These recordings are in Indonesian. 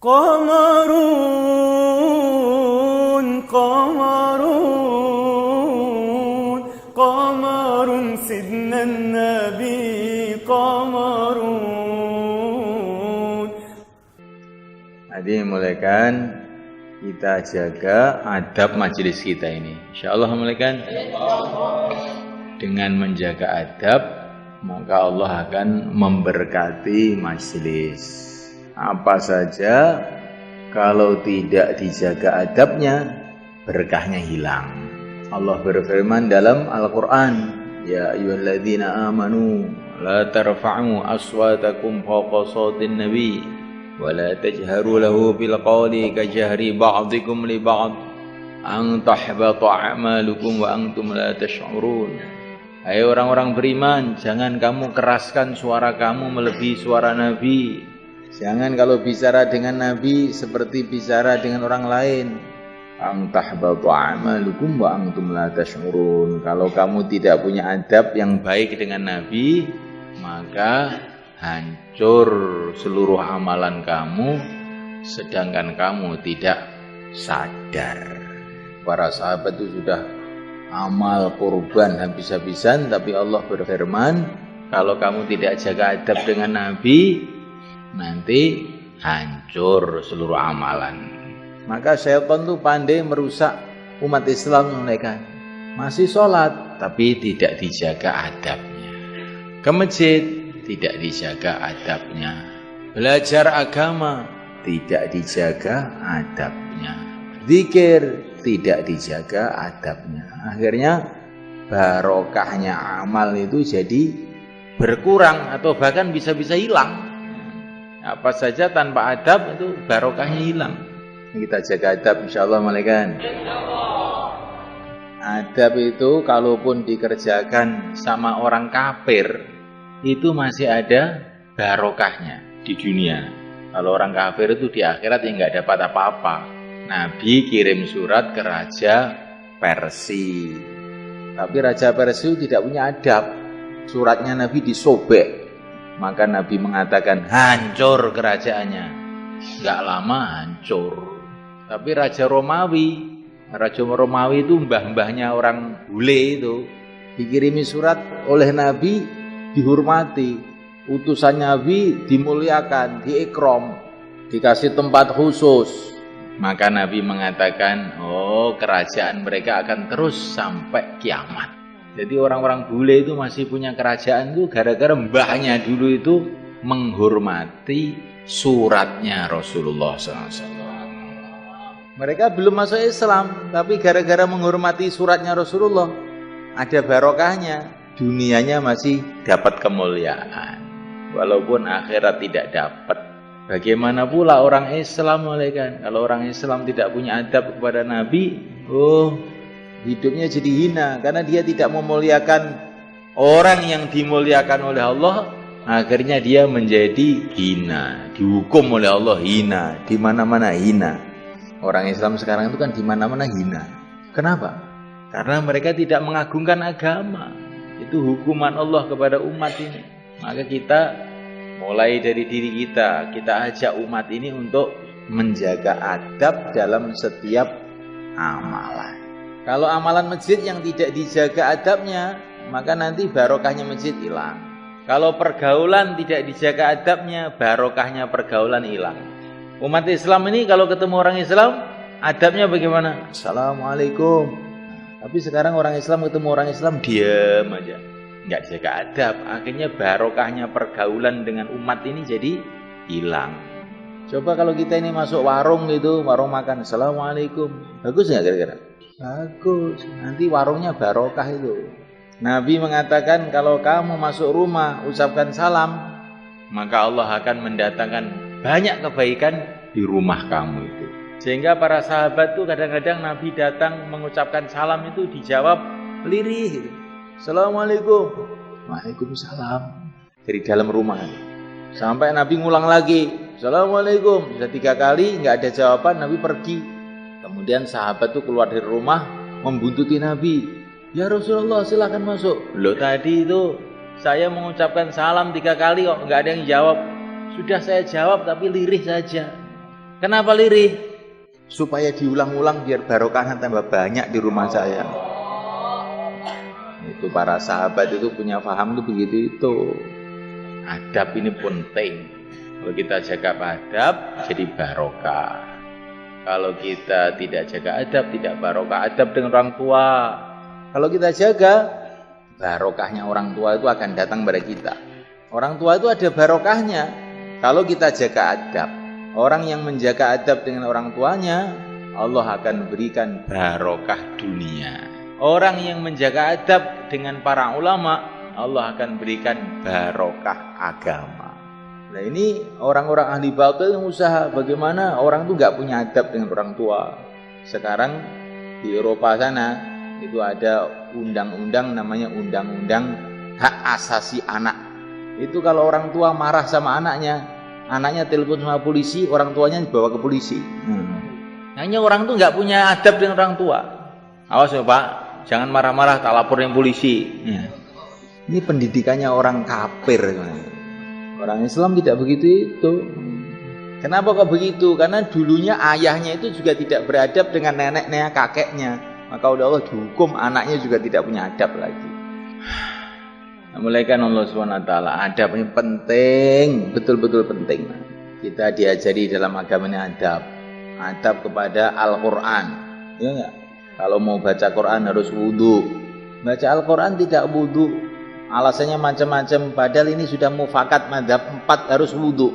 قمرون قمرون قمر سيدنا النبي قمرون. Hadirin mulaikan, kita jaga adab majelis kita ini. Insyaallah mulaikan. Dengan menjaga adab, maka Allah akan memberkati majelis. Apa saja kalau tidak dijaga adabnya, berkahnya hilang. Allah berfirman dalam Al-Qur'an, ya ayyuhalladzina amanu la tarfa'u aswatakum fawqa sautin nabi wa la tajharu lahu bil qawli kajahri ba'dikum li ba'd an tahbata a'malukum wa antum la tash'urun. Hai orang-orang beriman, jangan kamu keraskan suara kamu melebihi suara Nabi. Jangan kalau bicara dengan Nabi seperti bicara dengan orang lain. Ang tahbatu a'malukum wa antum la tash'urun. Kalau kamu tidak punya adab yang baik dengan Nabi, maka hancur seluruh amalan kamu sedangkan kamu tidak sadar. Para sahabat itu sudah amal kurban habis-habisan, tapi Allah berfirman, kalau kamu tidak jaga adab dengan Nabi, nanti hancur seluruh amalan. Maka syaitan itu pandai merusak umat Islam mereka. Masih sholat tapi tidak dijaga adabnya. Ke masjid tidak dijaga adabnya. Belajar agama tidak dijaga adabnya. Zikir tidak dijaga adabnya. Akhirnya barokahnya amal itu jadi berkurang atau bahkan bisa-bisa hilang. Apa saja tanpa adab itu barokahnya hilang. Kita jaga adab insyaallah malaikan. Adab itu kalaupun dikerjakan sama orang kafir itu masih ada barokahnya di dunia. Kalau orang kafir itu di akhirat ya nggak dapat apa-apa. Nabi kirim surat ke Raja Persia. Tapi Raja Persia tidak punya adab. Suratnya Nabi disobek. Maka Nabi mengatakan hancur kerajaannya. Gak lama hancur. Tapi Raja Romawi itu mbah-mbahnya orang bule itu, dikirimi surat oleh Nabi, dihormati. Utusan Nabi dimuliakan, diikram, dikasih tempat khusus. Maka Nabi mengatakan, oh kerajaan mereka akan terus sampai kiamat. Jadi orang-orang bule itu masih punya kerajaan itu gara-gara mbahnya dulu itu menghormati suratnya Rasulullah SAW. Mereka belum masuk Islam, tapi gara-gara menghormati suratnya Rasulullah, ada barokahnya. Dunianya masih dapat kemuliaan, walaupun akhirat tidak dapat. Bagaimana pula orang Islam, kalau orang Islam tidak punya adab kepada Nabi, hidupnya jadi hina karena dia tidak memuliakan orang yang dimuliakan oleh Allah. Akhirnya dia menjadi hina, dihukum oleh Allah hina, di mana-mana hina. Orang Islam sekarang itu kan di mana-mana hina. Kenapa? Karena mereka tidak mengagungkan agama. Itu hukuman Allah kepada umat ini. Maka kita mulai dari diri kita ajak umat ini untuk menjaga adab dalam setiap amalan. Kalau amalan masjid yang tidak dijaga adabnya, maka nanti barokahnya masjid hilang. Kalau pergaulan tidak dijaga adabnya, barokahnya pergaulan hilang. Umat Islam ini kalau ketemu orang Islam, adabnya bagaimana? Assalamualaikum. Tapi sekarang orang Islam ketemu orang Islam, diam aja, nggak jaga adab. Akhirnya barokahnya pergaulan dengan umat ini jadi hilang. Coba kalau kita ini masuk warung gitu, warung makan, Assalamualaikum. Bagus nggak kira-kira? Bagus, nanti warungnya barokah itu. Nabi mengatakan kalau kamu masuk rumah ucapkan salam, maka Allah akan mendatangkan banyak kebaikan di rumah kamu itu. Sehingga para sahabat tuh kadang-kadang Nabi datang mengucapkan salam itu dijawab lirih gitu. Assalamualaikum. Waalaikumsalam. Dari dalam rumah. Sampai Nabi ngulang lagi, Assalamualaikum. Sudah 3 kali nggak ada jawaban, Nabi pergi. Kemudian sahabat itu keluar dari rumah membuntuti Nabi. Ya Rasulullah silakan masuk. Loh tadi itu saya mengucapkan salam 3 kali kok nggak ada yang jawab. Sudah saya jawab tapi lirih saja. Kenapa lirih? Supaya diulang-ulang biar barokahnya tambah banyak di rumah saya. Itu para sahabat itu punya paham itu begitu itu. Adab ini penting. Kalau kita jaga adab, jadi barokah. Kalau kita tidak jaga adab, tidak barokah. Adab dengan orang tua. Kalau kita jaga, barokahnya orang tua itu akan datang pada kita. Orang tua itu ada barokahnya kalau kita jaga adab. Orang yang menjaga adab dengan orang tuanya, Allah akan berikan barokah dunia. Orang yang menjaga adab dengan para ulama, Allah akan berikan barokah agama. Nah ini orang-orang ahli batil yang usaha bagaimana orang itu nggak punya adab dengan orang tua. Sekarang di Eropa sana itu ada undang-undang namanya Undang-Undang Hak Asasi Anak. Itu kalau orang tua marah sama anaknya telepon sama polisi, orang tuanya dibawa ke polisi. Hanya orang tuh nggak punya adab dengan orang tua. Awas ya Pak, jangan marah-marah, tak laporin polisi. Ini pendidikannya orang kafir. Orang Islam tidak begitu itu. Kenapa kok begitu? Karena dulunya ayahnya itu juga tidak beradab dengan nenek-nenek kakeknya. Maka oleh Allah dihukum anaknya juga tidak punya adab lagi. Mulaikan Allah SWT, adab ini penting, betul-betul penting. Kita diajari dalam agama ini adab. Adab kepada Al-Quran. Ya enggak? Kalau mau baca Quran harus wudhu. Baca Al-Quran tidak wudhu, alasannya macam-macam. Padahal ini sudah mufakat madhab 4 harus wudhu.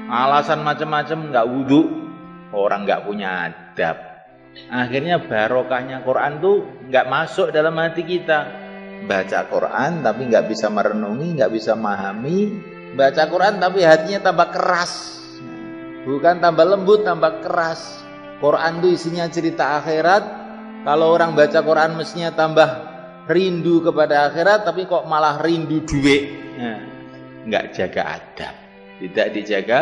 Alasan macam-macam enggak wudhu, orang enggak punya adab. Akhirnya barokahnya Quran tuh enggak masuk dalam hati kita. Baca Quran tapi nggak bisa merenungi, nggak bisa memahami. Baca Quran tapi hatinya tambah keras, bukan tambah lembut, tambah keras. Quran itu isinya cerita akhirat. Kalau orang baca Quran mestinya tambah rindu kepada akhirat, tapi kok malah rindu duit. Nggak jaga adab, tidak dijaga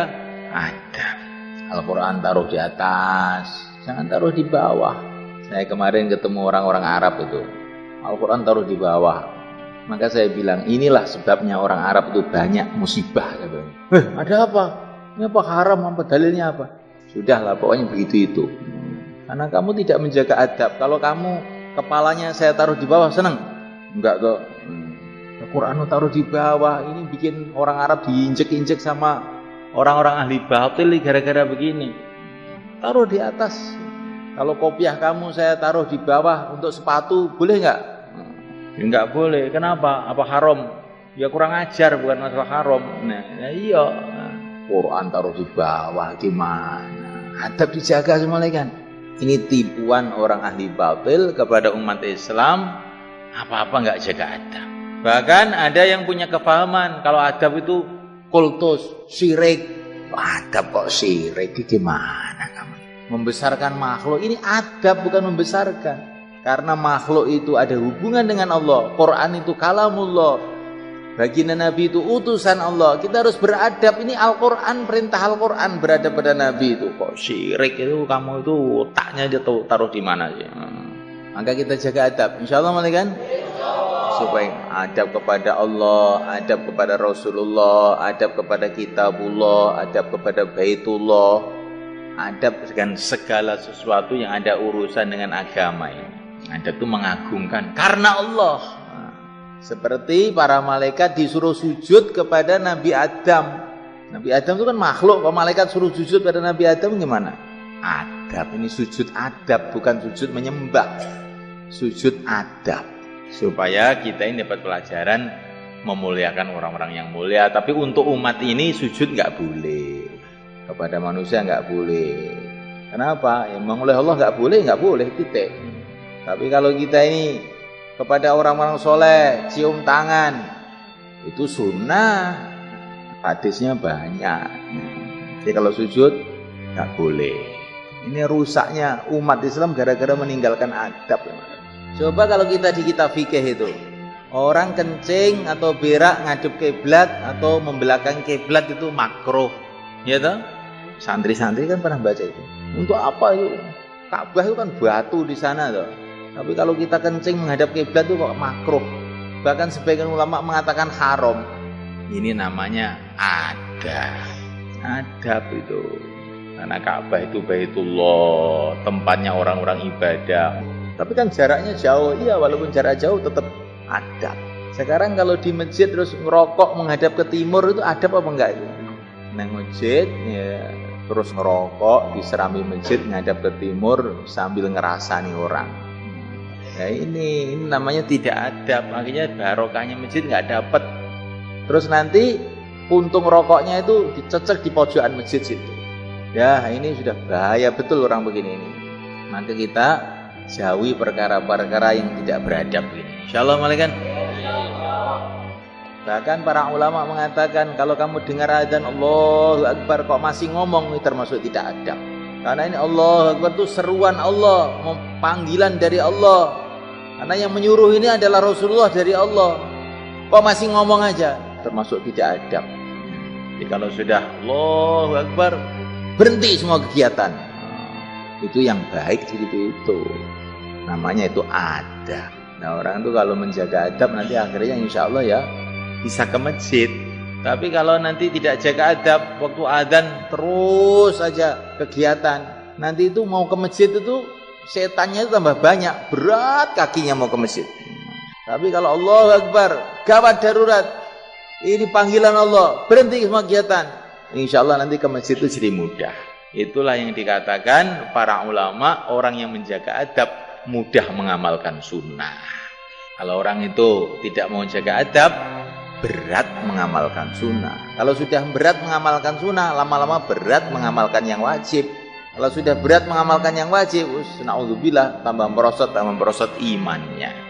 adab. Al-Quran taruh di atas, jangan taruh di bawah. Saya kemarin ketemu orang-orang Arab itu, Al-Quran taruh di bawah. Maka saya bilang, inilah sebabnya orang Arab itu banyak musibah. Ada apa? Ini apa haram? Apa dalilnya apa? Sudahlah, pokoknya begitu itu. Karena kamu tidak menjaga adab. Kalau kamu kepalanya saya taruh di bawah, senang? Enggak kok. Al-Quran taruh di bawah. Ini bikin orang Arab diinjek-injek sama orang-orang ahli batil gara-gara begini. Taruh di atas. Kalau kopiah kamu saya taruh di bawah untuk sepatu, boleh nggak? Ya nggak boleh. Kenapa? Apa haram? Ya kurang ajar, bukan masalah haram. Nah iya. Quran taruh di bawah gimana? Adab dijaga semua kan? Ini tipuan orang ahli batil kepada umat Islam. Apa-apa nggak jaga adab. Bahkan ada yang punya kepahaman kalau adab itu kultus, syirik. Adab kok syirik? Gimana kamu? Membesarkan makhluk, ini adab bukan membesarkan. Karena makhluk itu ada hubungan dengan Allah. Quran itu kalamullah. Baginda Nabi itu utusan Allah. Kita harus beradab. Ini Al-Quran, perintah Al-Quran beradab pada Nabi itu. Kok syirik itu kamu itu otaknya aja taruh di mana sih? Maka kita jaga adab. Insya Allah kan? Supaya adab kepada Allah, adab kepada Rasulullah, adab kepada Kitabullah, adab kepada Baitullah. Adab dengan segala sesuatu yang ada urusan dengan agama ini. Adab itu mengagungkan karena Allah. Seperti para malaikat disuruh sujud kepada Nabi Adam. Nabi Adam itu kan makhluk, kalau malaikat suruh sujud pada Nabi Adam gimana? Adab, ini sujud adab, bukan sujud menyembah. Sujud adab. Supaya kita ini dapat pelajaran memuliakan orang-orang yang mulia. Tapi untuk umat ini sujud nggak boleh. Kepada manusia nggak boleh. Kenapa? Ya, memang oleh Allah nggak boleh, titik. Tapi kalau kita ini kepada orang-orang soleh, cium tangan, itu sunnah. Hadisnya banyak. Jadi kalau sujud nggak boleh. Ini rusaknya umat Islam gara-gara meninggalkan adab. Coba kalau kita di kitab fikih itu, orang kencing atau berak ngadep kiblat atau membelakangi kiblat itu makruh, ya toh? Santri-santri kan pernah baca itu. Untuk apa itu? Ka'bah itu kan batu di sana toh. Tapi kalau kita kencing menghadap kiblat itu kok makruh. Bahkan sebagian ulama mengatakan haram. Ini namanya adab. Adab itu. Karena Ka'bah itu Baitullah, tempatnya orang-orang ibadah. Tapi kan jaraknya jauh, iya walaupun jarak jauh tetap adab. Sekarang kalau di masjid terus ngerokok menghadap ke timur itu adab apa enggak itu? Nang masjid ya, terus ngerokok diserami masjid menghadap ke timur sambil ngerasani orang. Nah ini namanya tidak adab, akhirnya barokahnya masjid nggak dapat. Terus nanti puntung rokoknya itu dicecek di pojokan masjid situ. Ya ini sudah bahaya betul orang begini ini. Maka kita jauhi perkara-perkara yang tidak beradab ini. Insyaallah malaikat. Bahkan para ulama mengatakan kalau kamu dengar azan Allahu Akbar kok masih ngomong ini termasuk tidak adab. Karena ini Allahu Akbar itu seruan Allah, panggilan dari Allah. Karena yang menyuruh ini adalah Rasulullah dari Allah. Kok masih ngomong aja termasuk tidak adab. Jadi kalau sudah Allahu Akbar berhenti semua kegiatan. Itu yang baik segitu itu. Namanya itu adab. Nah orang itu kalau menjaga adab nanti akhirnya insya Allah ya bisa ke masjid. Tapi kalau nanti tidak jaga adab, waktu adzan terus aja kegiatan, nanti itu mau ke masjid itu setannya itu tambah banyak, berat kakinya mau ke masjid. Tapi kalau Allahu Akbar, gawat darurat, ini panggilan Allah, berhenti semua kegiatan, insya Allah nanti ke masjid itu jadi mudah. Itulah yang dikatakan para ulama, orang yang menjaga adab mudah mengamalkan sunnah. Kalau orang itu tidak mau jaga adab, berat mengamalkan sunnah. Kalau sudah berat mengamalkan sunnah, lama-lama berat mengamalkan yang wajib. Kalau sudah berat mengamalkan yang wajib, na'udzubillah, tambah merosot imannya.